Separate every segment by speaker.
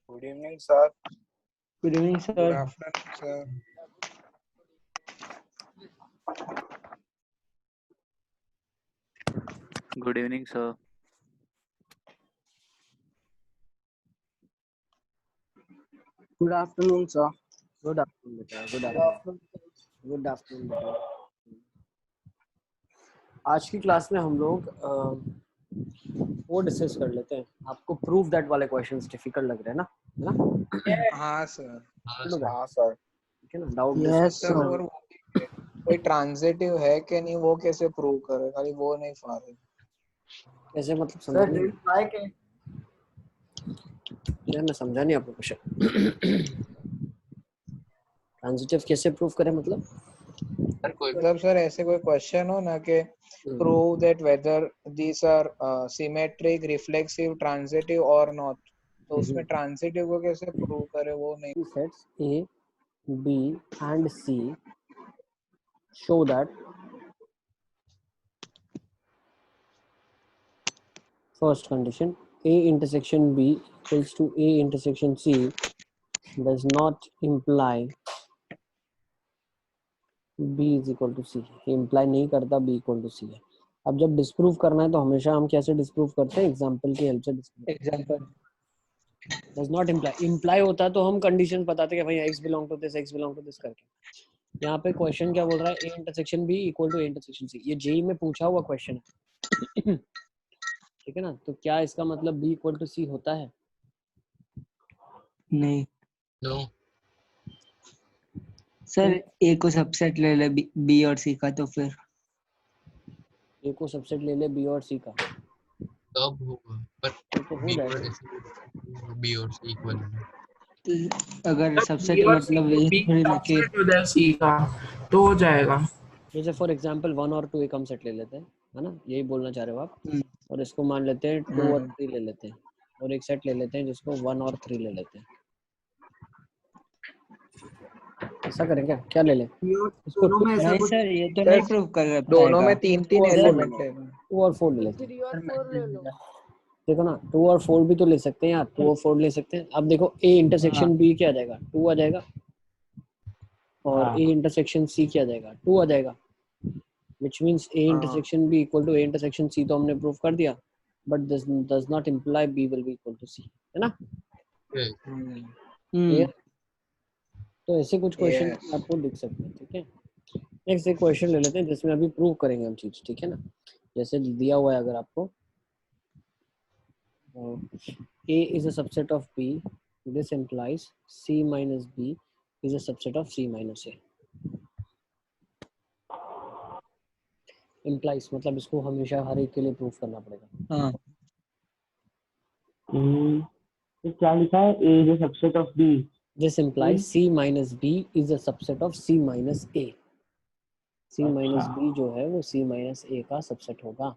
Speaker 1: Good evening, sir.
Speaker 2: Good evening,
Speaker 1: Good
Speaker 2: sir.
Speaker 1: afternoon, sir.
Speaker 3: Good evening, sir.
Speaker 4: Good afternoon, sir.
Speaker 2: Good afternoon, बेटा. Good
Speaker 4: Good
Speaker 2: afternoon.
Speaker 4: afternoon.
Speaker 2: Good afternoon, बेटा. आज की class में हम लोग वो डिस्कस कर लेते हैं. आपको प्रूफ दैट वाले क्वेश्चंस डिफिकल्ट लग रहे हैं ना? है ना?
Speaker 1: हाँ सर.
Speaker 2: हाँ
Speaker 1: सर.
Speaker 2: ठीक है ना? Doubt
Speaker 4: Yes,
Speaker 1: sir
Speaker 4: sir.
Speaker 1: और कोई ट्रांजिटिव है कि नहीं, वो कैसे प्रूव करे? खाली वो नहीं फारे.
Speaker 2: कैसे मतलब
Speaker 4: Sir,
Speaker 2: समझा
Speaker 4: did
Speaker 2: नहीं?
Speaker 4: you try के?
Speaker 2: यार मैं समझा नहीं आपको क्वेश्चन. ट्रांजिटिव कैसे प्रूफ करें मतलब?
Speaker 1: मतलब सर ऐसे कोई क्वेश्चन हो ना कि prove that whether these are symmetric, reflexive, transitive or not. तो उसमें ट्रांजिटिव को कैसे प्रूव करे वो नहीं.
Speaker 2: Sets A, B and C show that first condition A intersection B equals to A intersection C does not imply B is equal to C. Imply नहीं करता B equal to C है. अब जब disprove करना है तो हमेशा हम कैसे डिस्प्रूव करते हैं? एग्जांपल की हेल्प से disprove.
Speaker 4: Example.
Speaker 2: Does not imply. Imply होता तो हम कंडीशन बताते कि भाई x belong to this, x belong to this करके. यहाँ पे क्वेश्चन क्या बोल रहा है? A intersection B equal to A intersection C. ये जेई में पूछा हुआ क्वेश्चन है. ठीक है ना? तो क्या इसका मतलब B इक्वल टू C होता है?
Speaker 4: नहीं.
Speaker 3: No.
Speaker 4: सर A को सबसेट ले ले B और C का, तो फिर
Speaker 2: A को सबसेट ले ले B और C का,
Speaker 3: तब होगा, पर
Speaker 2: तो हो
Speaker 3: B
Speaker 2: जाएगा.
Speaker 3: और ऐसे B और C इक्वल है.
Speaker 4: अगर सबसेट मतलब ये थोड़ी ना कि
Speaker 5: सी का तो हो जाएगा.
Speaker 2: जैसे फॉर एग्जांपल 1 और 2 एक हम सेट ले लेते हैं, है ना? यही बोलना चाह रहे हो आप. और इसको मान लेते हैं 2 और 3 ले लेते हैं, और एक सेट ले लेते हैं जिसको 1 और 3 ले लेते हैं. ऐसा करें क्या? क्या ले लें? इसको
Speaker 5: दोनों में ऐसा
Speaker 4: नहीं
Speaker 5: कुछ
Speaker 4: सर, ये तो नहीं प्रूव कर
Speaker 1: दोनों में
Speaker 4: पाएगा.
Speaker 1: 3-3 एलिमेंट है.
Speaker 2: 2 और 4 ले लेते हैं. देखो ना, 2 और 4 भी तो ले सकते हैं यार. 2 और 4 ले सकते हैं. अब देखो A इंटरसेक्शन B क्या आ जाएगा? 2 आ जाएगा. और A इंटरसेक्शन C क्या आ जाएगा? 2 आ जाएगा. which means A intersection B equal to A intersection C तो हमने प्रूव कर दिया. but does not imply B will be equal to C, है ना? Clear? तो ऐसे कुछ क्वेश्चन आपको दिख सकते हैं. ठीक है. नेक्स्ट एक क्वेश्चन ले लेते हैं जिसमें अभी प्रूव करेंगे हम चीज. ठीक है ना? जैसे दिया हुआ है अगर आपको A is a subset of B, this implies C minus B is a subset of C minus A. implies मतलब इसको हमेशा हर एक के लिए प्रूफ करना पड़ेगा.
Speaker 4: हाँ.
Speaker 5: क्या लिखा है? A is a subset of B.
Speaker 2: This implies C minus B is a subset of C minus A. C minus B जो है वो C minus A का सबसेट होगा.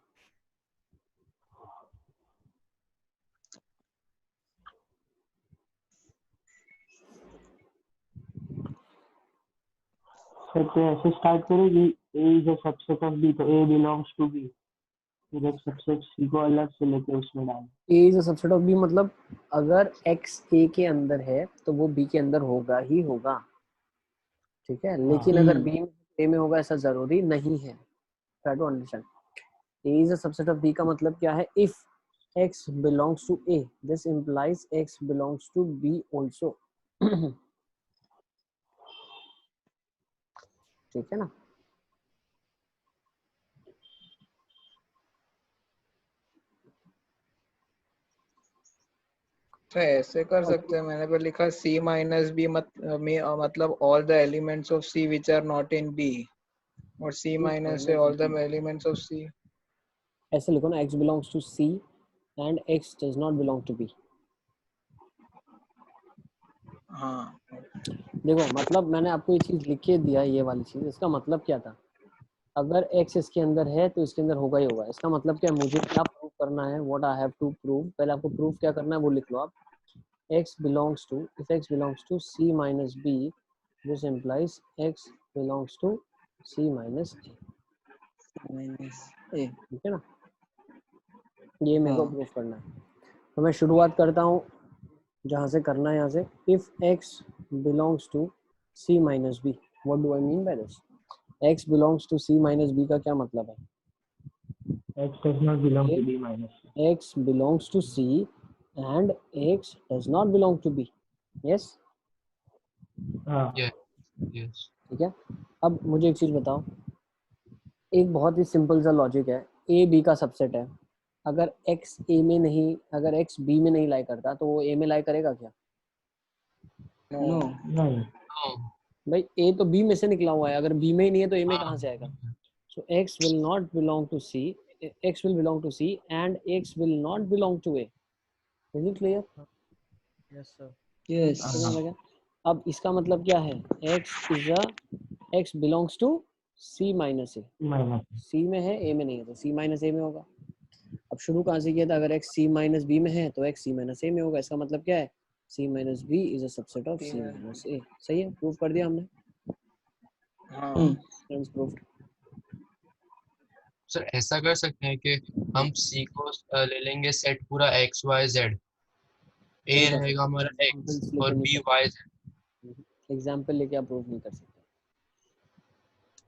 Speaker 5: तो ऐसे स्टार्ट करेगी. A is a subset of B, तो A belongs to B. फिर एक सबसेट C को अलग से लेके उसमें डाल.
Speaker 2: A is a subset of B मतलब अगर X A के अंदर है तो वो B के अंदर होगा ही होगा. ठीक है. लेकिन अगर B A में होगा ऐसा जरूरी नहीं है. Try to understand. A is a subset of B का मतलब क्या है? If X belongs to A, this implies X belongs to B also. ठीक है ना?
Speaker 1: तो ऐसे कर सकते हैं. मैंने पर लिखा C minus B मतलब all the elements of C which are not in B, और C minus A all the elements of C.
Speaker 2: ऐसे लिखो ना, X belongs to C and X does not belong to B.
Speaker 1: हाँ.
Speaker 2: देखो मतलब मैंने आपको ये चीज लिख के दिया, ये वाली चीज. इसका मतलब क्या था? अगर X इसके अंदर है तो इसके अंदर होगा ही होगा. इसका मतलब क्या? मुझे क्या प्रूव करना है? What I have to prove. पहले आपको प्रूफ क्या करना है वो लिख लो आप. X belongs to, if X belongs to C minus B, this implies X belongs to C minus A. ठीक है ना? ये मेरे को प्रूफ करना है. तो मैं शुरुआत करता हूँ जहाँ से करना है यहाँ से, if x belongs to c minus b, what do I mean by this? x belongs to c minus b का क्या मतलब है?
Speaker 5: x does not belong to b minus c.
Speaker 2: x belongs to c and x does not belong to b. yes?
Speaker 5: हाँ
Speaker 3: Yes.
Speaker 2: ठीक है. अब मुझे एक चीज बताओ, एक बहुत ही सिंपल सा लॉजिक है, a b का सबसेट है, अगर x a में नहीं, अगर x b में नहीं लाई करता तो वो a में लाई करेगा क्या?
Speaker 4: नो
Speaker 5: नहीं
Speaker 3: No.
Speaker 2: भाई a तो b में से निकला हुआ है, अगर b में ही नहीं है तो a में
Speaker 3: हाँ,
Speaker 2: कहाँ से आएगा? So x will not belong to c, x will belong to c and x will not belong to a. Is it clear?
Speaker 1: Yes sir.
Speaker 4: Yes
Speaker 2: समझ लगा? अब इसका मतलब क्या है? x belongs to c minus a.
Speaker 5: Minus
Speaker 2: c में है, a में नहीं है, तो c minus a में होगा. अब शुरू कहाँ से किया था? अगर x c minus b में है तो x c minus a में होगा. इसका मतलब क्या है? c minus b is a subset of c minus a. सही है, प्रूव कर दिया हमने.
Speaker 1: हाँ
Speaker 2: फ्रेंड्स प्रूव्ड.
Speaker 3: सर ऐसा कर सकते हैं कि हम C को ले लेंगे सेट पूरा x y z, A
Speaker 2: नहीं कर
Speaker 3: रहेगा हमारा
Speaker 2: सकते.
Speaker 3: x और B y z.
Speaker 2: एग्जाम्पल लेके आप प्रूव नहीं कर सकते.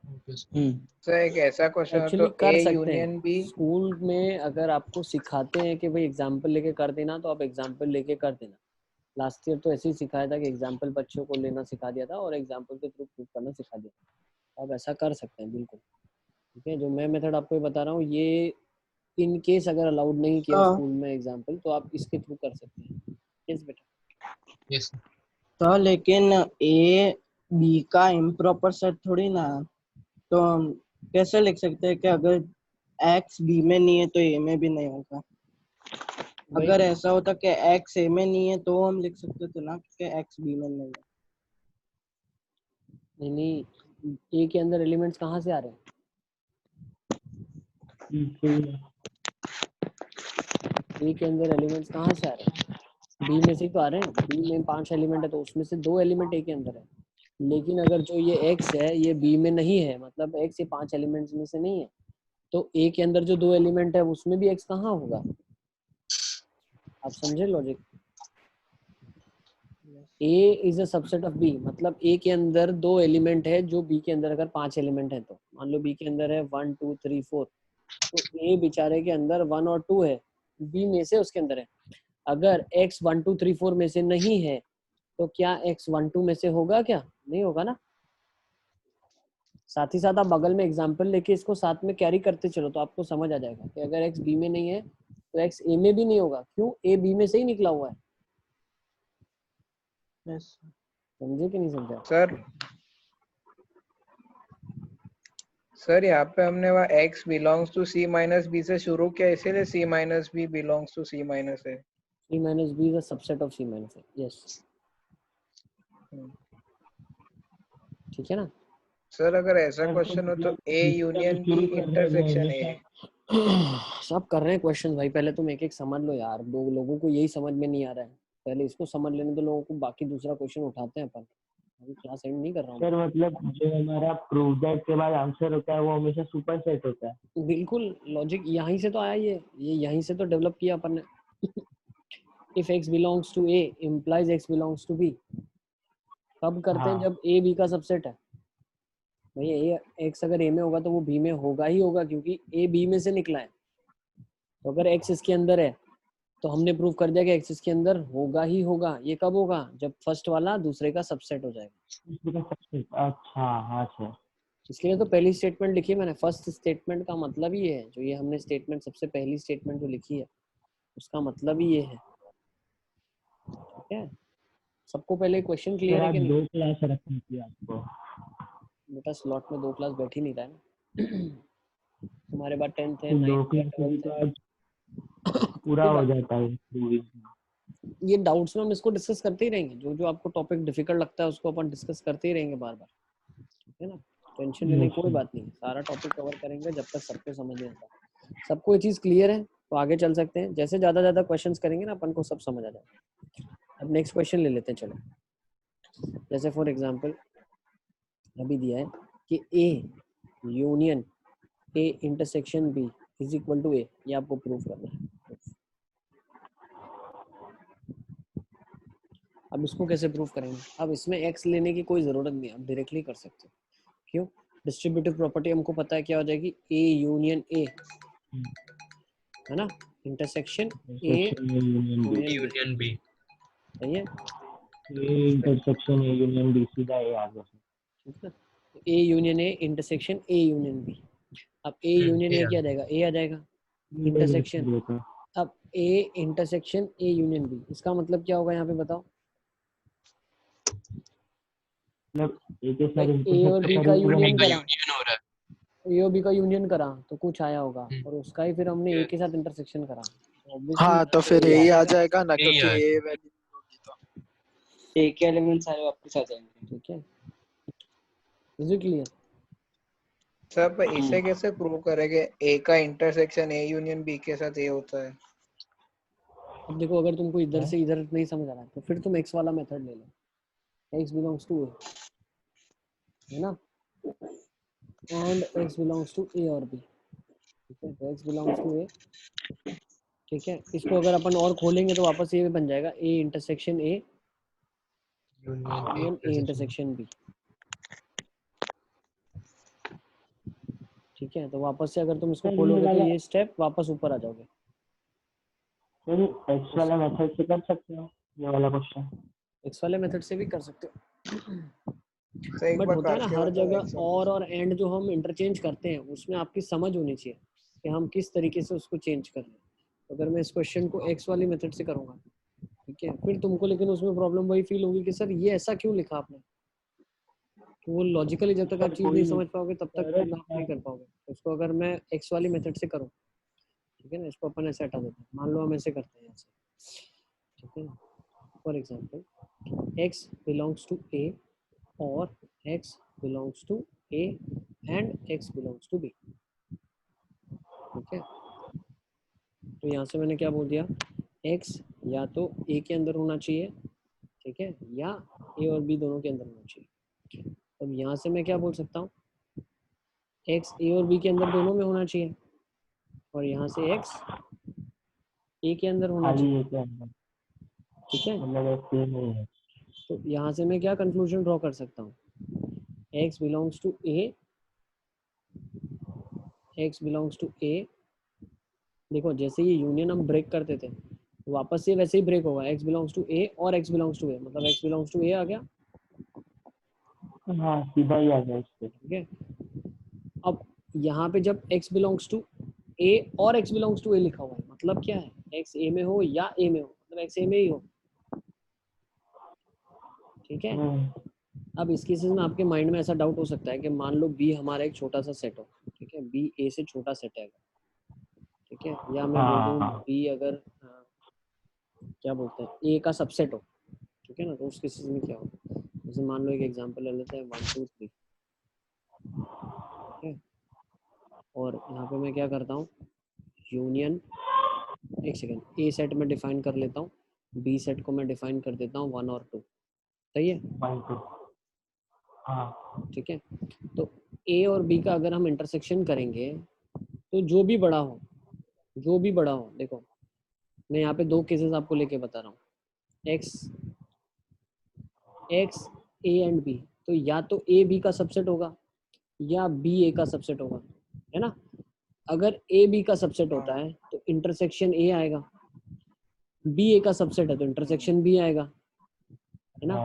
Speaker 3: Okay, sir.
Speaker 1: सर एक ऐसा क्वेश्चन हो तो
Speaker 2: एक्चुअली
Speaker 1: A
Speaker 2: कर सकते
Speaker 1: यूनियन
Speaker 2: हैं.
Speaker 1: B.
Speaker 2: स्कूल में अगर आपको सिखाते हैं कि भाई एग्जाम्पल लेके कर देना, तो आप एग्जाम्पल लेके कर देना. लास्ट ईयर तो ऐसे ही सिखाया था कि एग्जाम्पल बच्चों को लेना सिखा दिया था और एग्जाम्पल के थ्रू प्रूव करना सिखा दिया था. आप ऐसा कर सकते हैं बिल्कुल. ठीक है, जो मैं मेथड आपको बता रहा हूँ ये इन केस अगर अलाउड नहीं किया स्कूल में एग्जाम्पल, तो आप इसके थ्रू कर सकते हैं. यस बेटा.
Speaker 3: Yes, sir.
Speaker 6: तो लेकिन ए बी का इम्प्रॉपर सेट थोड़ी ना है. तो हम कैसे लिख सकते हैं कि अगर एक्स बी में नहीं है तो ए में भी नहीं होगा? अगर ऐसा होता कि एक्स ए में नहीं है तो हम लिख सकते थे ना कि एक्स बी में नहीं है.
Speaker 2: नहीं, ए के अंदर एलिमेंट्स कहाँ से आ रहे हैं? ए के अंदर एलिमेंट्स कहाँ से आ रहे हैं? बी में से ही तो आ रहे हैं. बी में 5 एलिमेंट है तो उसमें से 2 एलिमेंट ए के अंदर है. लेकिन अगर जो ये x है ये b में नहीं है, मतलब x ये 5 एलिमेंट्स में से नहीं है, तो a के अंदर जो 2 एलिमेंट है उसमें भी x कहाँ होगा? आप समझे logic? a is a subset of b, मतलब a के अंदर 2 एलिमेंट है जो b के अंदर अगर 5 एलिमेंट है, तो मान लो b के अंदर है 1 2 3 4, तो a बेचारे के अंदर 1 और 2 है, b में से उसके अंदर है. अगर x 1 2 3 4 में से नहीं है तो क्या x 1 2 में से होगा? क्या नहीं होगा ना. साथ ही साथ आप बगल में एग्जाम्पल लेके इसको साथ में कैरी करते चलो तो आपको समझ आ जाएगा कि अगर x b में नहीं है तो x a में भी नहीं होगा. क्यों? a b में से ही निकला हुआ है. समझे कि नहीं समझा?
Speaker 1: सर यहाँ पे हमने वहाँ x belongs to c minus b से शुरू किया, इसीलिए c minus b belongs to c minus a.
Speaker 2: c minus b is a subset of c minus a. yes. ठीक है ना?
Speaker 1: सर अगर ऐसा क्वेश्चन हो तो A union B intersection A.
Speaker 2: सब कर रहे हैं क्वेश्चन भाई, पहले तुम एक एक समझ लो यार. दो लोगों को यही समझ में नहीं आ रहा है, पहले इसको समझ लेने दो लोगों को, बाकी दूसरा क्वेश्चन उठाते हैं अपन. अभी क्लास एंड नहीं कर रहा हूँ.
Speaker 5: सर मतलब जो हमारा प्रूव दैट के बाद आंसर होता है वो हमेशा सुपर सेट होता है.
Speaker 2: बिल्कुल, लॉजिक यहीं से तो आया. ये यहीं से तो डेवलप किया अपन ने. If x belongs to a implies x belongs to b. कब करते हैं? जब a b का सबसेट है. भैया x अगर a में होगा तो वो b में होगा ही होगा, क्योंकि a b में से निकला है. तो अगर x इसके अंदर है तो हमने प्रूव कर दिया कि x इसके अंदर होगा ही होगा. ये कब होगा? जब फर्स्ट वाला दूसरे का सबसेट हो जाएगा.
Speaker 5: अच्छा हाँ सर.
Speaker 2: इसलिए तो पहली स्टेटमेंट लिखी है मैंने. फर्स्ट स्टेटमेंट का मतलब ही है, जो ये हमने स्टेटमेंट सबसे पहली स्टेटमेंट जो लिखी है उसका मतलब ही ये है. ठीक है, सबको पहले क्वेश्चन क्लियर है कि नहीं?
Speaker 5: 2 क्लास रखनी थी आपको.
Speaker 2: बेटा स्लॉट में 2 क्लास बैठ ही नहीं रहा है ना. तुम्हारे बाद 10th है,
Speaker 5: 2
Speaker 2: 9th है,
Speaker 5: क्लास
Speaker 2: 12th है.
Speaker 5: पूरा हो जाता है.
Speaker 2: ये डाउट्स में हम इसको डिस्कस करते ही रहेंगे. जो जो आपको टॉपिक डिफिकल्ट लगता है उसको अपन डिस्कस करते ही रहेंगे बार बार. ठीक है ना? टेंशन लेने की कोई बात नहीं. सारा टॉपिक कवर करेंगे जब तक सबको समझ नहीं आता. सबको ये चीज क्लियर है तो आगे चल सकते हैं. जैसे ज्यादा क्वेश्चंस करेंगे ना अपन को सब समझ आ जाएगा. अब नेक्स्ट क्वेश्चन ले लेते हैं. चलो, जैसे फॉर एग्जांपल अभी दिया है कि A union A intersection B is equal to A. ये आपको प्रूफ करना है. अब इसको कैसे प्रूव करेंगे? अब इसमें x लेने की कोई जरूरत नहीं है, आप डायरेक्टली कर सकते हो। क्यों? डिस्ट्रीब्यूटिव प्रॉपर्टी हमको पता है क्या हो जाएगी, A यूनियन A, है ना, intersection A
Speaker 5: union B,
Speaker 3: union B.
Speaker 2: सही है,
Speaker 5: A intersection A union B, सीधा ए आ गया।
Speaker 2: ठीक है। तो A union A intersection A union B। अब A यूनियन A क्या आ जाएगा, A आ जाएगा, इंटरसेक्शन, अब A intersection A union B, इसका मतलब क्या होगा यहाँ पे बताओ?
Speaker 5: मतलब ए के साथ
Speaker 2: A और B का यूनियन करा,
Speaker 3: यूनियन हो रहा है।
Speaker 2: A और B का यूनियन करा तो कुछ आया होगा,
Speaker 3: हम्म।
Speaker 2: और उसका ही फिर हमने A के साथ इंटरसेक्शन करा,
Speaker 1: हाँ तो फिर
Speaker 2: A
Speaker 1: यही आ जाएगा ना,
Speaker 3: यही
Speaker 1: क्योंकि
Speaker 3: आएगा।
Speaker 1: ये वैल्यू होगी तो।
Speaker 4: ए के एलिमेंट सारे वापस आ जाएंगे।
Speaker 2: ठीक है, इज इट क्लियर?
Speaker 1: सर पर इसे कैसे प्रूव करेंगे ए का इंटरसेक्शन ए यूनियन बी के साथ ए होता है?
Speaker 2: अब देखो, अगर तुमको इधर से इधर नहीं समझ आ रहा है तो फिर तुम x वाला मेथड ले लो, x बिलोंग्स टू a, है ना, and x belongs to a और b, ठीक है, तो x बिलोंग्स टू a, ठीक है, इसको अगर अपन और खोलेंगे तो वापस ये बन जाएगा a intersection a union a intersection b, ठीक है, तो वापस से अगर तुम इसको खोलोगे तो ये स्टेप वापस ऊपर आ जाओगे।
Speaker 5: सर एक्स वाला मेथड से कर सकते हो ये वाला क्वेश्चन?
Speaker 2: x वाले मेथड से भी कर सकते हो,
Speaker 1: तो एक
Speaker 2: बट
Speaker 1: बार
Speaker 2: होता है ना
Speaker 1: करके
Speaker 2: हर
Speaker 1: बताओ
Speaker 2: जगह
Speaker 1: x
Speaker 2: और एंड जो हम इंटरचेंज करते हैं उसमें आपकी समझ होनी चाहिए कि हम किस तरीके से उसको चेंज कर रहे हैं। अगर मैं इस क्वेश्चन को x वाली मेथड से करूंगा, ठीक है, फिर तुमको लेकिन उसमें प्रॉब्लम वही फील होगी कि सर ये ऐसा क्यों लिखा आपने, तो वो लॉजिकली जब तक आप चीज नहीं समझ पाओगे तब तक आप नहीं कर पाओगे। तो इसको अगर मैं x वाली मेथड से करूँ, ठीक है ना, इसको अपन ऐसे हटा देते हैं, मान लो हम ऐसे करते हैं ऐसे, ठीक है, for example x belongs to a और x belongs to a and x belongs to b, ठीक है, तो यहाँ से मैंने क्या बोल दिया, x या तो a के अंदर होना चाहिए, ठीक है, या a और b दोनों के अंदर होना चाहिए। अब यहाँ से मैं क्या बोल सकता हूँ, x a और b के अंदर दोनों में होना चाहिए, और यहाँ से x a के अंदर होना चाहिए, ठीक है,
Speaker 5: मतलब
Speaker 2: तो यहाँ से मैं क्या कंक्लूजन ड्रॉ कर सकता हूँ, x belongs to a, x belongs to a, देखो जैसे ये यूनियन हम ब्रेक करते थे वापस से वैसे ही ब्रेक होगा, x belongs to a और x belongs to a, मतलब x belongs to a आ गया,
Speaker 5: हाँ सीधा ही आ गया इस पे।
Speaker 2: ठीक है। अब यहाँ पे जब x belongs to a और x belongs to a लिखा हुआ है, मतलब क्या है, x a में हो या a में हो, मतलब x a में ही हो, ठीक है। अब इस केसेस में आपके माइंड में ऐसा डाउट हो सकता है कि मान लो b हमारा एक छोटा सा सेट हो, ठीक है, b a से छोटा सेट है, ठीक है, या मैं बोल दूं b अगर क्या बोलते हैं a का सबसेट हो, ठीक है ना, तो उस केसेस में क्या हो, जैसे मान लो एक एग्जांपल ले लेते हैं 1 2 3, ठीक है, और यहाँ पे मैं क्या करता हूँ, यूनियन, एक सेकंड, a सेट में डिफाइन कर लेता हूँ, b सेट को मैं डिफाइन कर देता हूँ 1 और 2, सही है, ठीक है, तो a और b का अगर हम इंटरसेक्शन करेंगे तो जो भी बड़ा हो, देखो मैं यहाँ पे दो केसेस आपको लेके बता रहा हूँ, x a एंड b, तो या तो a b का सबसेट होगा या b a का सबसेट होगा, है ना, अगर a b का सबसेट होता है तो इंटरसेक्शन a आएगा, b a का सबसेट है तो इंटरसेक्शन b आएगा, है ना।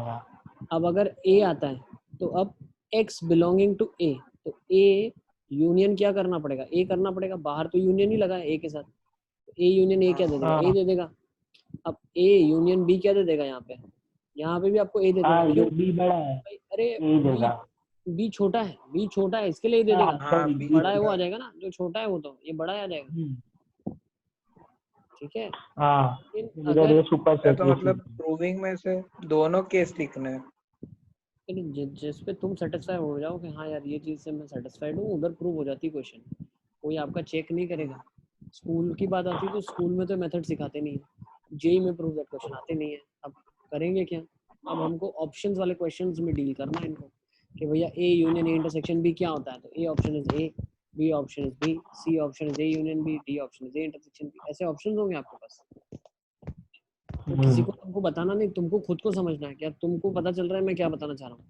Speaker 2: अब अगर a आता है तो अब x बिलोंगिंग टू a, तो a यूनियन क्या करना पड़ेगा, a करना पड़ेगा, बाहर तो यूनियन ही लगा है a के साथ, तो a यूनियन a क्या दे देगा, a दे देगा। अब a यूनियन b क्या दे देगा, यहाँ पे भी आपको a दे देगा, क्यों,
Speaker 5: b बड़ा है,
Speaker 2: अरे b छोटा है, इसके लिए दे देगा, बड़ा है वो आ जाएगा ना, जो छोटा है वो तो ये बड़ा आ जाएगा, ठीक है।
Speaker 5: इधर ये सुपर सेट,
Speaker 1: तो मतलब प्रूविंग में से दोनों केस लिखने हैं,
Speaker 2: जिस पे तुम सेटिस्फाई हो जाओ कि हाँ यार ये चीज से मैं सेटिस्फाइड हूँ, उधर प्रूव हो जाती क्वेश्चन, कोई आपका चेक नहीं करेगा। स्कूल की बात आती है तो स्कूल में तो मेथड सिखाते नहीं है, जेई में प्रूव दैट क्वेश्चन आते नहीं है, अब करेंगे क्या, अब हमको ऑप्शंस वाले क्वेश्चंस में डील करना है इनको कि भैया A union A intersection B क्या होता है, तो A option is A, B option is B, C option is A union B, D option is A intersection B, ऐसे ऑप्शंस होंगे आपके पास, तो किसी को तुमको बताना नहीं, तुमको खुद को समझना है। क्या तुमको पता चल रहा है मैं क्या बताना चाह रहा हूँ?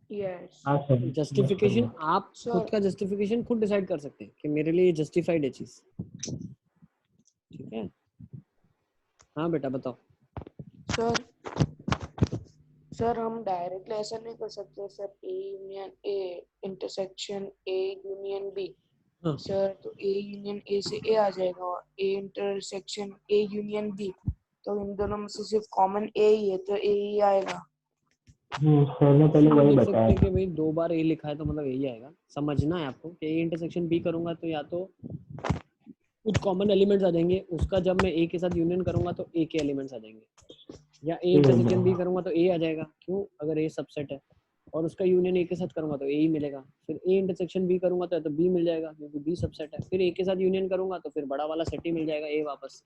Speaker 1: यस
Speaker 5: हाँ सर,
Speaker 2: जस्टिफिकेशन आप
Speaker 1: Sir.
Speaker 2: खुद का जस्टिफिकेशन खुद डिसाइड कर सकते हैं कि मेरे लिए जस्टिफाइड है चीज, ठीक है? हाँ बेटा बताओ।
Speaker 7: सर हम डायरेक्टली ऐसा नहीं कर सकते sir, A union A intersection A union B.
Speaker 2: हाँ
Speaker 7: सर तो ए यूनियन ए से ए आ जाएगा और A intersection A union B, तो इन दोनों में से सिर्फ कॉमन ए ही है, तो ए ही आएगा।
Speaker 5: सर ने पहले
Speaker 2: ऐसे
Speaker 5: वही
Speaker 2: लिख
Speaker 5: बताया।
Speaker 2: सकते हैं कि भाई 2 बार ए लिखा है तो मतलब यही आएगा। समझना है आपको कि ए इंटरसेक्शन बी करूंगा तो या तो कुछ कॉमन एलिमेंट्स आ जाएंगे, उसका जब मैं ए के साथ यूनियन करूंगा तो ए के एलिमेंट्स आ जाएंगे, या ए इंटरसेक्शन बी करूंगा तो ए आ जाएगा। क्यों? अगर ए सबसेट है, और उसका यूनियन ए के साथ करूंगा तो ए ही मिलेगा। फिर ए इंटरसेक्शन बी करूंगा तो बी मिल जाएगा क्योंकि बी सबसेट है। फिर ए के साथ यूनियन करूंगा तो फिर बड़ा वाला सेट ही मिल जाएगा ए वापस।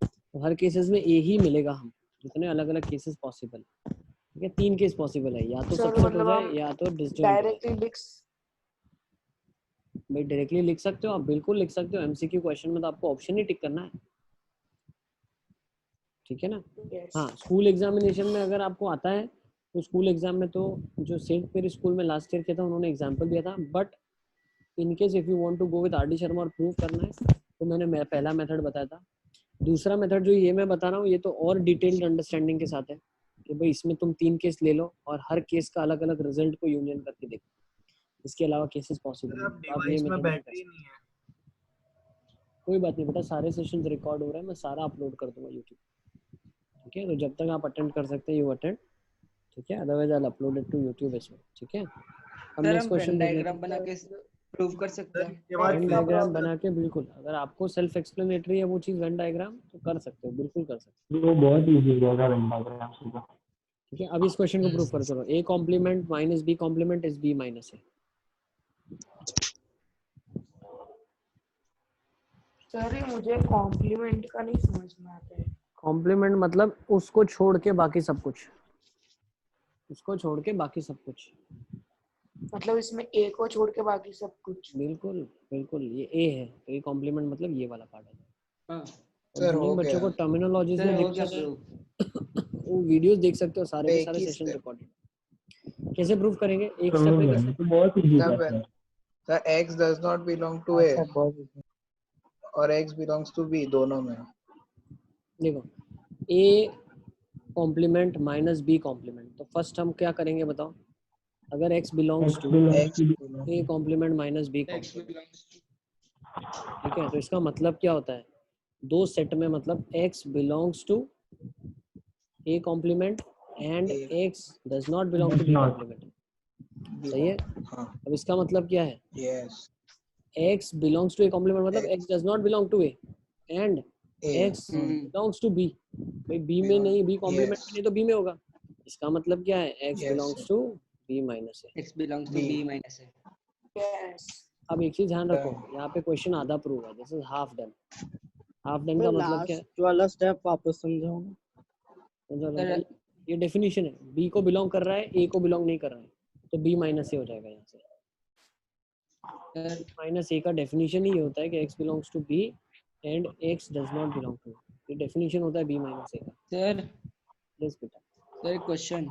Speaker 2: तो हर केसेस में ए ही मिलेगा हम, जितने अलग अलग केसेस पॉसिबल। ठीक है, 3 केस पॉसिबल है, या तो
Speaker 7: सर
Speaker 2: सबसेट हो
Speaker 7: मतलब
Speaker 2: जाए
Speaker 7: हम
Speaker 2: या तो डिसजॉइंट हो जाए।
Speaker 7: डायरेक्टली लिख
Speaker 2: भाई डायरेक्टली लिख सकते हो आप, बिल्कुल लिख सकते हो। एमसीक्यू क्वेश्चन में तो आपको ऑप्शन ही टिक करना है, ठीक है ना?
Speaker 7: यस
Speaker 2: हाँ, स्कूल एग्जामिनेशन में अगर आपको आता है तो स्कूल एग्जाम में तो जो सेंट मेरी स्कूल में लास्ट ईयर किया था उन्होंने एग्जाम्पल दिया था। But in case if you want to go with R D Sharma और प्रूव करना है तो मैंने पहला मेथड बताया था। दूसरा मेथड जो ये मैं बता रहा हूँ ये तो और डिटेल्ड अंडरस्टैंडिंग के साथ है कि भाई इसमें तुम 3 केस ले लो और हर केस का अलग अलग रिजल्ट को यूनियन करके देखो। इसके अलावा केसेस पॉसिबल है, आप ये मेथड नहीं कर सकते। कोई बात नहीं बेटा, सारे सेशंस रिकॉर्ड हो रहे हैं, मैं सारा अपलोड कर दूंगा यूट्यूब, ठीक है? तो जब तक आप अटेंड कर सकते हैं यू अटेंड, ठीक है? Otherwise I will upload it to YouTube as well, ठीक है? अब
Speaker 4: सर
Speaker 2: नेक्स्ट
Speaker 4: हम
Speaker 2: क्वेश्चन
Speaker 4: वेन
Speaker 2: देख लेते
Speaker 4: डायग्राम
Speaker 2: हैं।
Speaker 4: बना के प्रूव कर सकते हैं।
Speaker 2: वेन डायग्राम बना के, बिल्कुल, अगर आपको सेल्फ एक्सप्लेनेटरी है वो चीज वेन डायग्राम तो कर सकते हो, बिल्कुल कर सकते हो,
Speaker 5: वो बहुत इजी हो जाएगा वेन डायग्राम से तो।
Speaker 2: ठीक है? अब इस क्वेश्चन को प्रूव करो। चलो, a complement minus b complement is b minus a।
Speaker 7: Sir ये मुझे कॉम्प्लीमेंट का नहीं समझ में आता है।
Speaker 2: कॉम्प्लीमेंट मतलब उसको छोड़ के बाकी सब कुछ, उसको छोड़ के बाकी सब कुछ,
Speaker 7: मतलब इसमें ए को छोड़ के बाकी सब कुछ।
Speaker 2: बिल्कुल बिल्कुल। ये a है तो ये कॉम्प्लीमेंट मतलब ये वाला पार्ट है।
Speaker 4: हाँ
Speaker 1: सर
Speaker 2: जिन
Speaker 1: हो
Speaker 2: बच्चों
Speaker 1: गया
Speaker 2: को टर्मिनोलॉजीज
Speaker 4: सर
Speaker 2: में
Speaker 4: हो गया
Speaker 2: दिक्कत है
Speaker 4: प्रूव।
Speaker 2: वो वीडियोस देख सकते हो, सारे के
Speaker 1: एक
Speaker 2: सारे
Speaker 1: ही
Speaker 2: सेशन
Speaker 1: step.
Speaker 2: रिकॉर्डेड। कैसे प्रूव करेंगे? एक
Speaker 5: तो
Speaker 2: स्टेप में कर सकते
Speaker 5: तो बहुत इजी
Speaker 1: Sir,
Speaker 5: था
Speaker 1: when
Speaker 5: sir.
Speaker 1: the x does not belong to A और x belongs to B दोनों में.
Speaker 2: हैं। देखो, a कॉम्प्लीमेंट माइनस b कॉम्प्लीमेंट, तो फर्स्ट हम क्या करेंगे बताओ? अगर x belongs
Speaker 5: X
Speaker 2: to
Speaker 5: belongs
Speaker 1: X
Speaker 5: to
Speaker 2: a complement minus b
Speaker 4: X
Speaker 2: complement,
Speaker 4: belongs to
Speaker 2: ठीक है? तो इसका मतलब क्या होता है? दो सेट में मतलब x belongs to a complement and
Speaker 1: A.
Speaker 2: x does not belong to
Speaker 5: does
Speaker 2: b
Speaker 5: not।
Speaker 2: Complement. सही है?
Speaker 1: हाँ.
Speaker 2: अब इसका मतलब क्या है?
Speaker 1: Yes.
Speaker 2: x belongs to a complement मतलब
Speaker 1: X.
Speaker 2: x does not belong to a and
Speaker 1: A.
Speaker 2: x
Speaker 4: hmm
Speaker 2: belongs to b। भाई b में नहीं, b कॉम्प्लीमेंट
Speaker 1: Yes.
Speaker 2: में नहीं तो b में होगा। इसका मतलब क्या है? x
Speaker 1: Yes.
Speaker 2: Belongs to b minus a।
Speaker 4: X belongs to
Speaker 1: B.
Speaker 4: B minus A।
Speaker 7: Yes
Speaker 2: अब एक चीज ध्यान रखो, यहाँ पे क्वेश्चन आधा प्रूव है, this is half done. Half done का मतलब क्या है?
Speaker 6: लास्ट वाला स्टेप वापस समझाओ।
Speaker 4: सर
Speaker 2: ये डेफिनेशन है, b को बिलोंग कर रहा है, a को बिलोंग नहीं कर रहा है, तो b माइनस a हो जाएगा यहाँ से।
Speaker 4: सर
Speaker 2: माइनस a का डेफिनेशन ही ये होता है कि x belongs to b and x does not belong to. ये डेफिनेशन होता है b माइनस a का।
Speaker 4: सर
Speaker 2: यस बेटा।
Speaker 4: Sir question.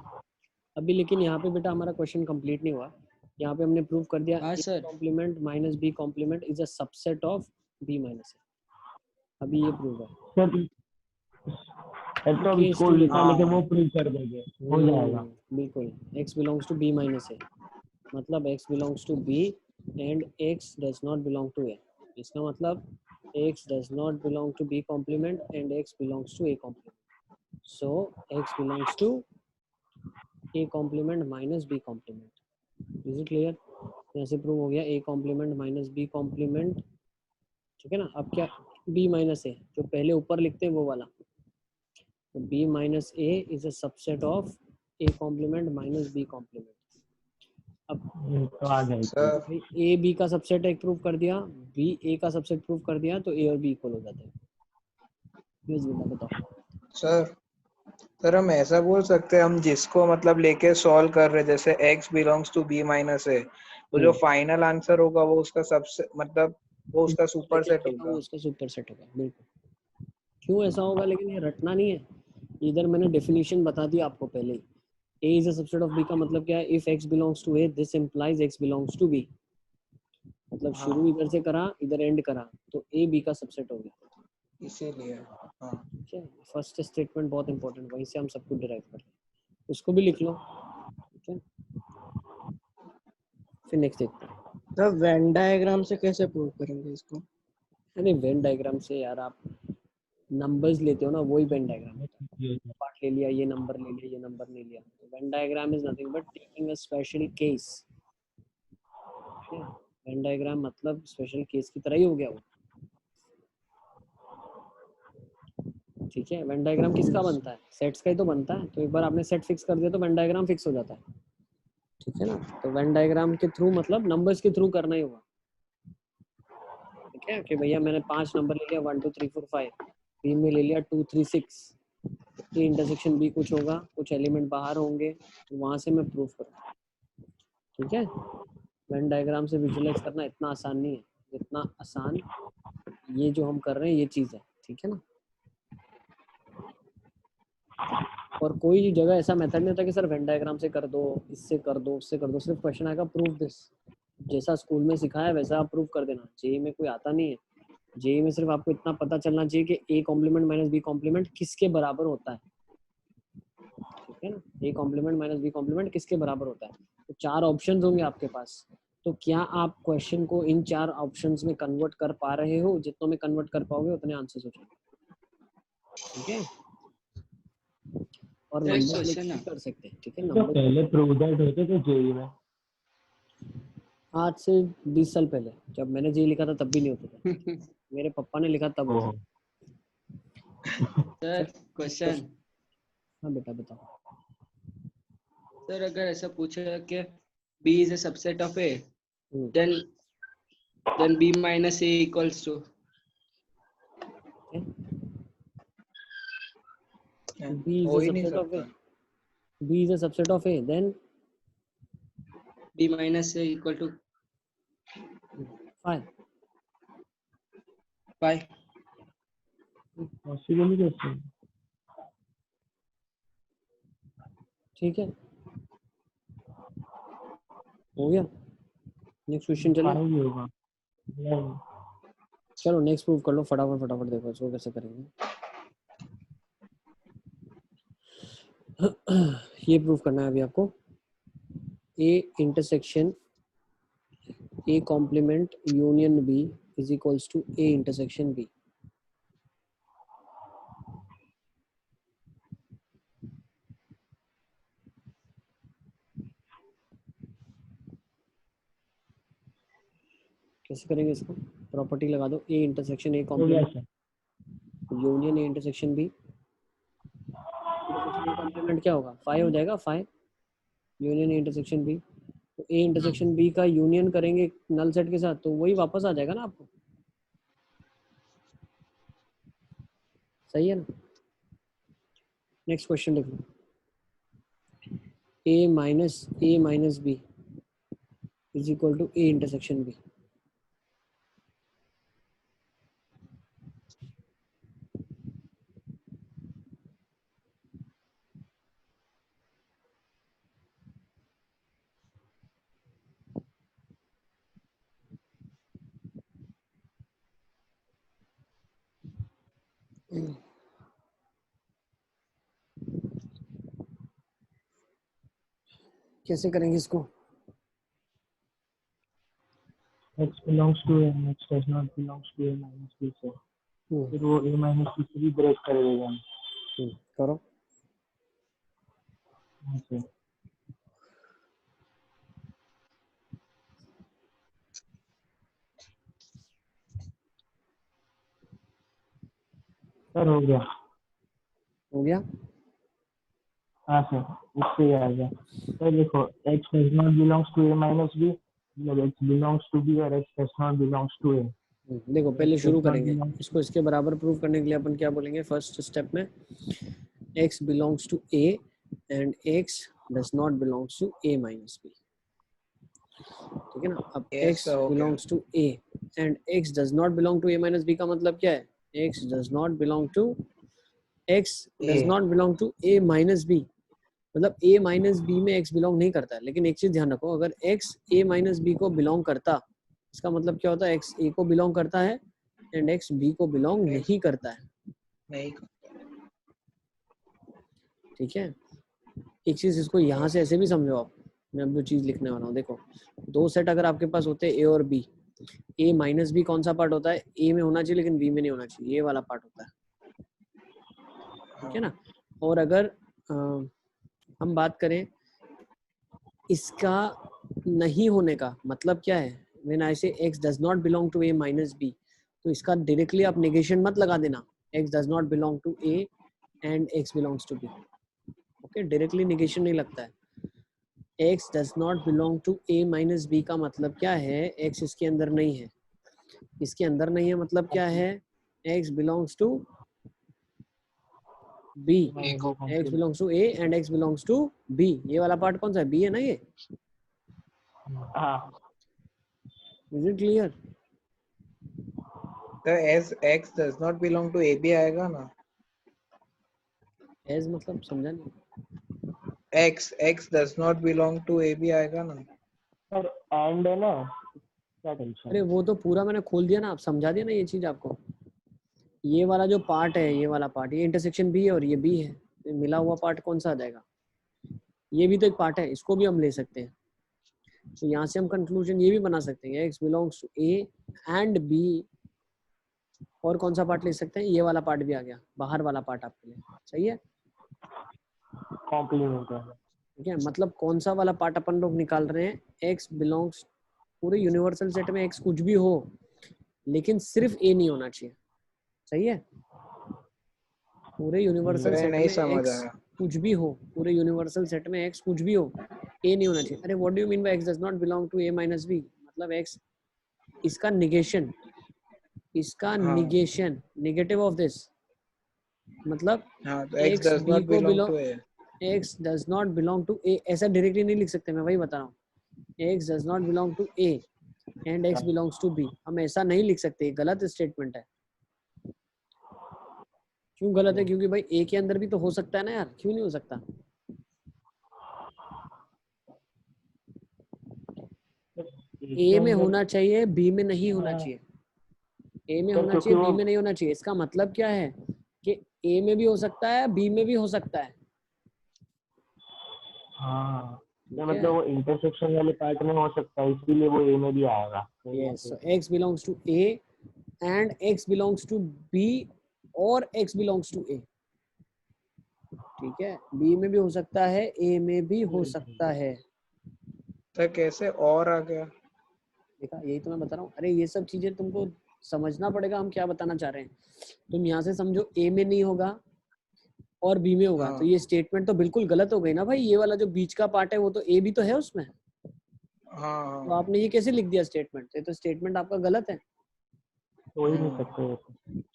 Speaker 2: अभी लेकिन यहाँ पे बेटा हमारा क्वेश्चन कंप्लीट नहीं हुआ। यहाँ पे हमने प्रूव कर दिया
Speaker 4: हाँ
Speaker 2: a
Speaker 4: sir
Speaker 2: complement minus b complement is a subset of b minus a। अभी ये प्रूव है।
Speaker 5: सर तो अब
Speaker 2: केस
Speaker 5: इसको
Speaker 2: टू
Speaker 5: लिखा
Speaker 2: लिखा
Speaker 5: लेके वो प्रूव कर देंगे, हो जाएगा।
Speaker 2: बिल्कुल, x belongs to b minus a मतलब x belongs to b and x does not belong to a। इसका मतलब x does not belong to b complement and x belongs to a complement. So x belongs to a complement minus b complement. Is it clear? यहाँ से prove हो गया a complement minus b complement, ठीक है ना? अब क्या? b minus a जो पहले ऊपर लिखते हैं वो वाला, तो b minus a is a subset of a complement minus b complement. अब
Speaker 5: तो आ गया
Speaker 1: Sir.
Speaker 2: भाई a b का सबसेट एक प्रूव कर दिया, b a का सबसेट प्रूव कर दिया, तो a और b इक्वल हो जाते हैं। प्लीज बेटा बताओ।
Speaker 1: सर हम ऐसा बोल सकते हैं, हम जिसको मतलब लेके सॉल्व कर रहे, जैसे x belongs to b minus a, तो जो फाइनल आंसर होगा वो उसका सबसे मतलब वो उसका सुपर सेट
Speaker 2: वो
Speaker 1: होगा।
Speaker 2: उसका सुपर सेट होगा, बिल्कुल। क्यों ऐसा होगा, लेकिन ये रटना नहीं है, इधर मैंने डेफिनेशन बता दी आपको पहले ही। A is a subset of B का मतलब क्या है, if X belongs to A this implies X belongs to B, मतलब शुरू इधर से करा इधर एंड करा तो A B का सबसेट हो गया,
Speaker 1: इसीलिए हाँ
Speaker 2: ठीक है। फर्स्ट स्टेटमेंट बहुत इंपॉर्टेंट, वहीं से हम सब कुछ डिराइव कर रहे हैं, उसको भी लिख लो, ठीक है। फिर नेक्स्ट देखते हैं।
Speaker 6: तो वेन डायग्राम से कैसे प्रूव करेंगे इसको?
Speaker 2: अरे वेन डायग्राम से यार आप नंबर्स लेते हो ना, वही वेन डायग्राम होता है। पार्ट ले लिया, ये नंबर ले लिया, ये नंबर ले लिया, तो Venn diagram is nothing but taking a special case. Venn diagram मतलब स्पेशल केस की तरह ही हो गया वो, ठीक है। वेन डायग्राम किसका बनता है, सेट्स का ही तो बनता है, तो एक बार आपने सेट फिक्स कर दिया तो वेन डायग्राम फिक्स हो जाता है, ठीक है ना। तो वेन डायग्राम के थ्रू मतलब नंबर्स के थ्रू करना ही होगा, ठीक है। कि भैया मैंने 5 नंबर ले लिया 1 2 3 4 5, बी में ले लिया 2 3 6, ए इंटरसेक्शन बी कुछ होगा, कुछ एलिमेंट बाहर होंगे, तो वहां से मैं प्रूफ करूँ, ठीक है। वेन डायग्राम से विजुअलाइज करना इतना आसान नहीं है जितना आसान ये जो हम कर रहे हैं ये चीज है, ठीक है ना। और कोई जगह ऐसा मेथड नहीं होता कि सर वेन डायग्राम से कर दो, इससे कर दो, उससे कर दो, सिर्फ क्वेश्चन आएगा प्रूव दिस, जैसा स्कूल में सिखाया वैसा आप प्रूव कर देना। जेई में कोई आता नहीं है, जेई में सिर्फ आपको इतना पता चलना चाहिए कि A complement minus B complement किसके बराबर होता है, ठीक है ना। A complement minus B complement किसके बराबर होता है, तो 4 ऑप्शंस होंगे आपके पास, तो क्या आप क्वेश्चन को इन 4 ऑप्शंस में कन्वर्ट कर पा रहे हो, जितनों में कन्वर्ट कर पाओगे उतने आंसर्स हो जाएंगे, ठीक है। और नंबर लेके कर सकते हैं, ठीक है।
Speaker 5: तो
Speaker 2: नंबर
Speaker 5: पहले प्रूव दैट होते थे जेई में,
Speaker 2: आज से 20 साल पहले जब मैंने जी लिखा था तब भी नहीं होता था, मेरे पापा ने लिखा तब होता था।
Speaker 4: सर क्वेश्चन,
Speaker 2: हाँ बेटा बताओ।
Speaker 4: सर अगर ऐसा पूछे कि B is a subset of A, then B minus A equals to,
Speaker 2: B is
Speaker 1: हो
Speaker 2: a
Speaker 1: ही नहीं
Speaker 2: subset of A,
Speaker 1: सकता।
Speaker 2: B is a subset of A, then
Speaker 4: B minus A equal to
Speaker 2: 5,
Speaker 4: 5.
Speaker 5: Possible ही कैसे?
Speaker 2: ठीक है, हो गया। Next question चलो,
Speaker 5: five ही होगा।
Speaker 2: चलो नेक्स्ट प्रूव कर लो फटाफट फटाफट, देखो इसको कैसे करेंगे। ये प्रूव करना है अभी आपको, A intersection A complement union B is equals to A intersection B. कैसे करेंगे इसको, प्रॉपर्टी लगा दो, A intersection A complement union A intersection B, intersection A complement क्या होगा, 5 हो जाएगा, 5 यूनियन ए इंटरसेक्शन बी, तो ए इंटरसेक्शन बी का यूनियन करेंगे नल सेट के साथ तो वही वापस आ जाएगा ना आपको, सही है ना। नेक्स्ट क्वेश्चन लिख लो, A minus B is equal to A intersection B. कैसे करेंगे इसको,
Speaker 5: x belongs to a and x does not belongs to a minus b से फिर वो a minus b से भी ब्रेक कर देगा।
Speaker 2: करो।
Speaker 5: ऐसे सर हो गया,
Speaker 2: हो गया।
Speaker 5: हाँ सर इससे ही आ गया। सर देखो x does not belongs to a minus b, मतलब x belongs to b और x does not belongs to a।
Speaker 2: देखो पहले शुरू करेंगे इसको, इसके बराबर प्रूव करने के लिए अपन क्या बोलेंगे, फर्स्ट स्टेप में x belongs to a and x does not belongs to a minus b, ठीक है ना। अब x belongs to a and x does not belong to a minus b का मतलब क्या है, x does not belong to a minus b, मतलब a minus b में x बिलोंग नहीं करता है। लेकिन एक चीज ध्यान रखो, अगर x a माइनस b को बिलोंग करता, इसका मतलब क्या होता है, x a को बिलोंग करता है एंड x b को बिलोंग नहीं करता है।
Speaker 1: नहीं।
Speaker 2: ठीक है, एक चीज इसको यहाँ से ऐसे भी समझो आप, मैं अब जो चीज लिखने वाला हूँ, देखो दो सेट अगर आपके पास होते हैं a और b, a माइनस b कौन सा पार्ट होता है, a में होना चाहिए लेकिन b में नहीं होना चाहिए, ये वाला पार्ट होता है। ठीक है ना। और अगर हम बात करें इसका नहीं होने का मतलब क्या है, व्हेन आई से x does not belong to a minus b, तो इसका डायरेक्टली आप नेगेशन मत लगा देना, x does not belong to a and x belongs to b। Okay, directly negation नहीं लगता है। x does not belong to a minus b का मतलब क्या है, x इसके अंदर नहीं है, इसके अंदर नहीं है मतलब क्या है, x belongs to b, x belongs to a and x belongs to b। ये वाला पार्ट कौन सा है, b है ना ये।
Speaker 5: हाँ
Speaker 2: इज इट क्लियर?
Speaker 1: तो as x does not belong to ab आएगा ना,
Speaker 2: एज मतलब समझा नहीं।
Speaker 1: x does not belong to ab आएगा ना।
Speaker 5: सर एंड है ना, क्या टेंशन।
Speaker 2: अरे वो तो पूरा मैंने खोल दिया ना, आप समझा दिया ना ये चीज आपको। ये वाला जो पार्ट है, ये वाला पार्ट, ये इंटरसेक्शन बी है और ये बी है, तो मिला हुआ पार्ट कौन सा आ जाएगा, ये भी तो एक पार्ट है, इसको भी हम ले सकते हैं। तो यहाँ से हम कंक्लूजन ये भी बना सकते हैं, x belongs to a and b। और कौन सा पार्ट ले सकते हैं, ये वाला पार्ट भी आ गया, बाहर वाला पार्ट आपके लिए सही है।
Speaker 5: कॉम्प्लीमेंट है।
Speaker 2: ठीक है, मतलब कौन सा वाला पार्ट अपन लोग निकाल रहे हैं, x बिलोंग्स, पूरे यूनिवर्सल सेट में x कुछ भी हो लेकिन सिर्फ a नहीं होना चाहिए, सही है। पूरे यूनिवर्सल सेट
Speaker 1: नहीं
Speaker 2: में
Speaker 1: समझ
Speaker 2: x
Speaker 1: आया।
Speaker 2: कुछ भी हो, पूरे यूनिवर्सल सेट में x कुछ भी हो, a नहीं होना चाहिए। अरे what do you mean by x does not belong to a minus b, मतलब x, इसका निगेशन, इसका निगेशन, नेगेटिव ऑफ दिस, मतलब
Speaker 1: हाँ, तो x
Speaker 2: x
Speaker 1: does
Speaker 2: b
Speaker 1: not
Speaker 2: को
Speaker 1: belong to a।
Speaker 2: x does not belong to a, ऐसा directly नहीं लिख सकते, मैं वही बता रहा हूँ, x does not belong to a and x belongs to b, हम ऐसा नहीं लिख सकते, गलत स्टेटमेंट है। क्यों गलत है, क्योंकि भाई a के अंदर भी तो हो सकता है ना यार, क्यों नहीं हो सकता। a में होना चाहिए, b में नहीं होना चाहिए, a में होना चाहिए, b में नहीं होना चाहिए। इसका मतलब क्या है कि a में भी हो सकता है, b में भी हो सकता है।
Speaker 5: हाँ, मतलब वो इंटरसेक्शन वाले पार्ट में हो सकता है, इसीलिए वो a में भी आएगा।
Speaker 2: Yes, so x belongs to a and x belongs to b और x belongs to a। ठीक है, b में भी हो सकता है, a में भी हो सकता है।
Speaker 1: तो कैसे और आ गया,
Speaker 2: देखा, यही तो मैं बता रहा हूँ। अरे ये सब चीजें तुमको समझना पड़ेगा, हम क्या बताना चाह रहे हैं। तुम यहाँ से समझो a में नहीं होगा और b में होगा, तो ये स्टेटमेंट तो बिल्कुल गलत हो गई ना भाई। ये वाला जो बीच का पार्ट है वो तो a भी तो है उसमें, तो आपने ये कैसे लिख दिया स्टेटमेंट, ये तो स्टेटमेंट आपका गलत है।
Speaker 5: हो ही नहीं सकते।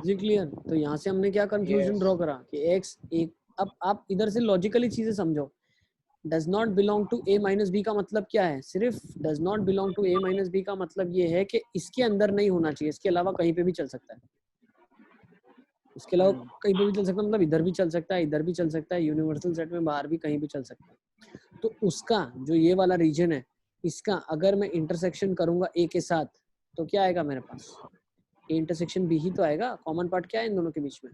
Speaker 2: जी क्लियर। तो यहाँ से हमने क्या कंक्लूजन ड्रॉ करा कि x एक, अब आप इधर से लॉजिकली चीजें समझो। Does not belong to a minus B का मतलब क्या है, सिर्फ does not belong to a minus B का मतलब ये है कि इसके अंदर नहीं होना चाहिए, इसके अलावा कहीं पे भी चल सकता है, इसके अलावा कहीं पे भी चल सकता है, मतलब इधर भी चल सकता है, इधर भी चल सकता है, यूनिवर्सल सेट में बाहर भी कहीं भी चल सकता है। तो उसका जो ये वाला रीजन है, इसका अगर मैं इंटरसेक्शन करूंगा a के साथ, तो क्या आएगा मेरे पास, a इंटरसेक्शन b ही तो आएगा। कॉमन पार्ट क्या है इन दोनों के बीच में,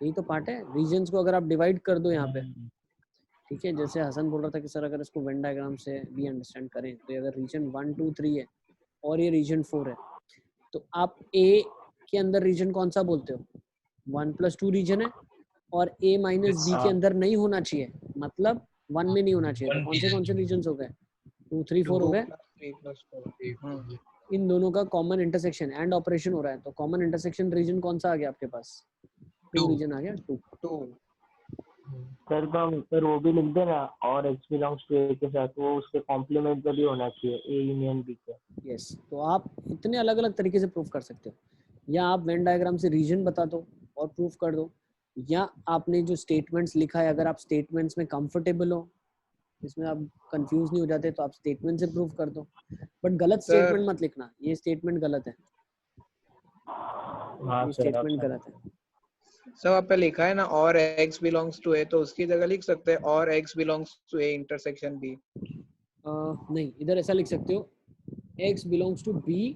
Speaker 2: यही तो पार्ट है। रीजन्स को अगर आप डिवाइड कर दो यहाँ पे, ठीक है, जैसे हसन बोल रहा था कि सर अगर इसको वेन डायग्राम से भी अंडरस्टैंड करें, तो अगर रीजन 1 2 3 है और ये रीजन 4 है, तो आप a के अंदर रीजन कौन सा बोलते हो, 1+2 रीजन है, और a माइनस b के अंदर नहीं होना चाहिए, मतलब 1 में नहीं होना चाहिए। तो कौन से रीजन हो गए, 2 3 4 हो गए।
Speaker 1: 3+4।
Speaker 2: इन दोनों का कॉमन इंटरसेक्शन एंड ऑपरेशन हो रहा है, तो कॉमन इंटरसेक्शन रीजन कौन सा आ गया आपके पास, 2 रीजन आ गया, 2।
Speaker 5: सर तो हम सर वो भी लिख देना, और x बिलोंग्स टू a के साथ वो उसके कॉम्प्लीमेंट में भी होना चाहिए, a यूनियन b के।
Speaker 2: यस, तो आप इतने अलग अलग तरीके से प्रूफ कर सकते हो, या आप वेन डायग्राम से रीजन बता दो और प्रूफ कर दो, या आपने जो स्टेटमेंट्स लिखा है, अगर आप स्टेटमेंट्स में कंफर्टेबल हो, इसमें आप कंफ्यूज नहीं हो जाते, तो आप स्टेटमेंट से प्रूफ कर दो। बट गलत स्टेटमेंट मत लिखना, ये स्टेटमेंट गलत है।
Speaker 5: हाँ
Speaker 2: ये
Speaker 5: सर
Speaker 2: स्टेटमेंट गलत है।
Speaker 1: सब आप पे लिखा है ना और x बिलोंग्स टू a, तो उसकी जगह लिख सकते हैं और x belongs to a intersection b।
Speaker 2: नहीं, इधर ऐसा लिख सकते हो x बिलोंग्स टू b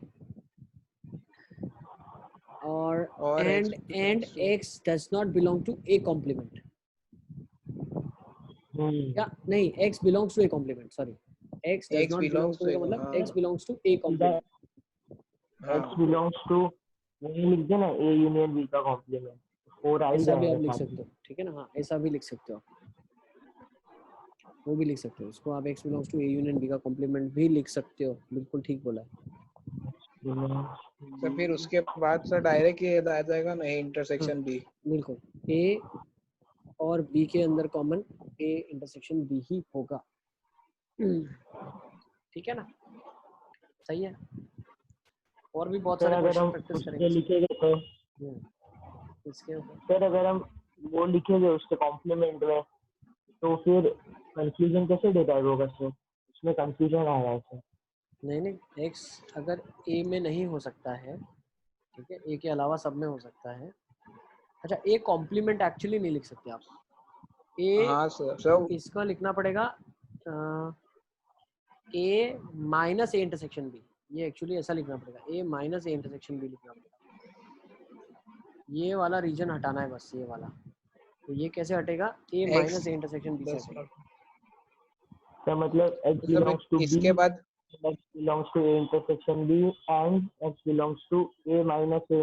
Speaker 2: और
Speaker 1: और
Speaker 2: and x does not belong to a complement, या नहीं, x belongs to a complement, sorry, x does
Speaker 1: x
Speaker 2: not belong
Speaker 1: belongs
Speaker 2: to
Speaker 1: to
Speaker 2: का
Speaker 1: a,
Speaker 2: मतलब
Speaker 1: हाँ
Speaker 2: x belongs to a complement।
Speaker 5: x belongs to वही लिख दे ना a union b का कॉम्प्लीमेंट, 4 आ ही
Speaker 2: ऐसा भी
Speaker 5: जाएगा
Speaker 2: आप लिख
Speaker 5: साथ
Speaker 2: सकते
Speaker 5: में।
Speaker 2: हो, ठीक है ना, हाँ ऐसा भी लिख सकते हो, वो भी लिख सकते हो, इसको आप x belongs to a union b का कॉम्प्लीमेंट भी लिख सकते हो, बिल्कुल ठीक बोला है।
Speaker 1: तो फिर उसके बाद से डायरेक्ट ये आ जाएगा ना a इंटरसेक्शन b।
Speaker 2: बिल्कुल, a और b के अंदर कॉमन a इंटरसेक्शन b ही होगा, ठीक है ना, सही है। और भी बहुत
Speaker 5: सर
Speaker 2: सारे
Speaker 5: अगर
Speaker 2: क्वेश्चन
Speaker 5: हम
Speaker 2: प्रैक्टिस
Speaker 5: उसके
Speaker 2: करेंगे
Speaker 5: लिखेंगे तो
Speaker 2: इसके ऊपर।
Speaker 5: सर अगर हम वो लिखेंगे उसके कॉम्प्लीमेंट में तो फिर कंफ्यूजन कैसे डिराइव होगा सर, उसमें कंफ्यूजन आ रहा है सर।
Speaker 2: नहीं, x अगर a में नहीं हो सकता है, ठीक है, a के अलावा सब में हो सकता है। अच्छा, a कॉम्प्लीमेंट एक्चुअली नहीं लिख सकते आप, a
Speaker 1: हाँ सर
Speaker 2: इसका लिखना पड़ेगा a minus a intersection b, ये एक्चुअली ऐसा लिखना पड़ेगा, a minus a intersection b लिखना पड़ेगा, ये वाला रीजन हटाना है बस, ये वाला, तो ये कैसे हटेगा, a minus a intersection b से हटेगा।
Speaker 5: तो मतलब x
Speaker 1: मतलब
Speaker 5: belongs to b,
Speaker 1: इसके बाद
Speaker 5: x belongs to a intersection b and x belongs to a minus a